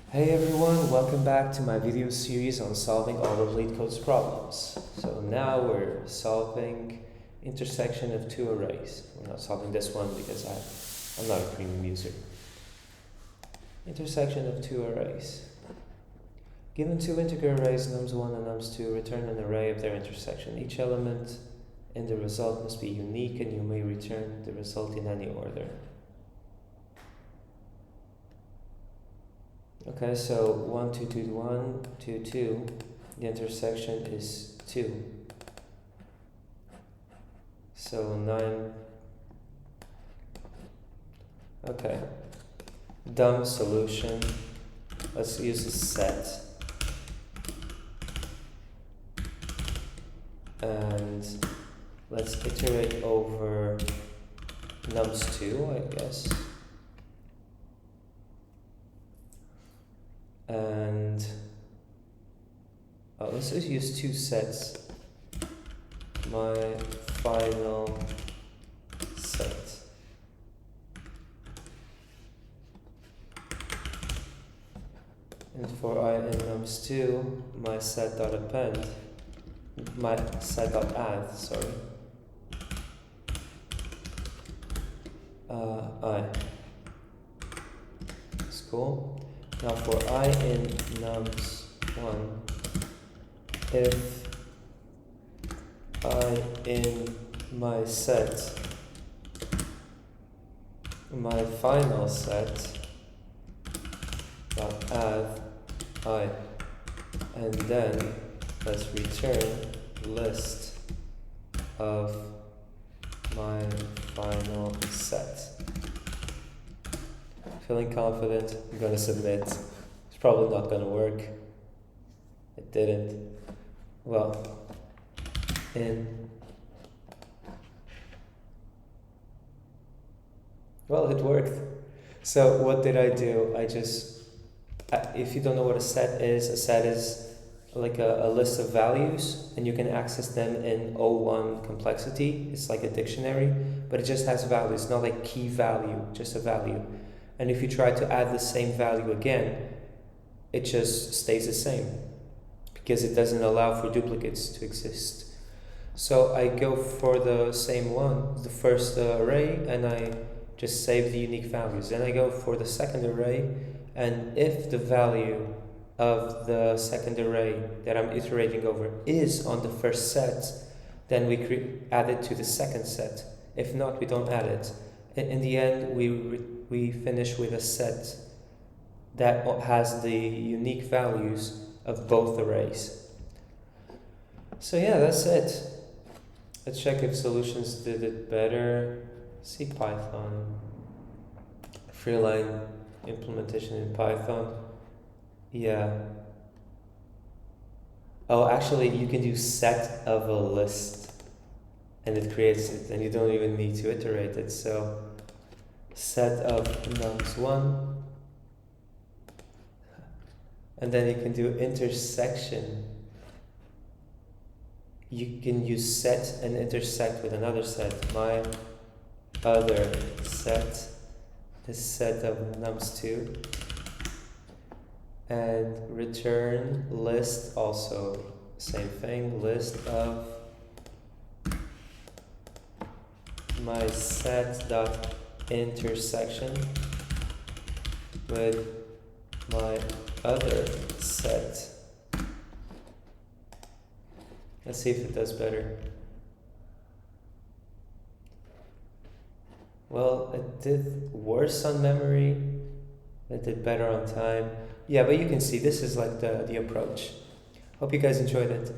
Hey everyone, welcome back to my video series on solving all of LeetCode's problems. So now we're solving intersection of two arrays. We're not solving this one because I'm not a premium user. Intersection of two arrays. Given two integer arrays nums1 and nums2, return an array of their intersection. Each element in the result must be unique and you may return the result in any order. Okay, so 1, 2, 2, 1, 2, 2, the intersection is 2. So 9, okay, dumb solution, let's use a set, and let's iterate over nums2, I guess. And let's just use two sets. My final set. And for I in nums2, my set.append, my set.add, sorry. I. That's cool. Now for I in nums1, if I in my set, my final set, dot add I, and then let's return list of my final set. Feeling confident, I'm gonna submit. It's probably not gonna work. It didn't. Well, well, it worked. So what did I do? If you don't know what a set is like a list of values, and you can access them in O1 complexity. It's like a dictionary, but it just has values, not like key value, just a value. And if you try to add the same value again, it just stays the same because it doesn't allow for duplicates to exist. So I go for the same one, the first array, and I just save the unique values. Then I go for the second array, and if the value of the second array that I'm iterating over is on the first set, then we add it to the second set. If not, we don't add it. In the end, we finish with a set that has the unique values of both arrays. So yeah, that's it. Let's check if solutions did it better. See Python. Freeline implementation in Python. Yeah. Oh, actually, you can do set of a list, and it creates it, and you don't even need to iterate it. So set of nums1, and then you can do intersection. You can use set and intersect with another set. My other set, the set of nums2, and return list, also same thing, list of my set dot intersection with my other set. Let's see if it does better. Well, it did worse on memory. It did better on time. Yeah, but you can see this is like the approach. Hope you guys enjoyed it.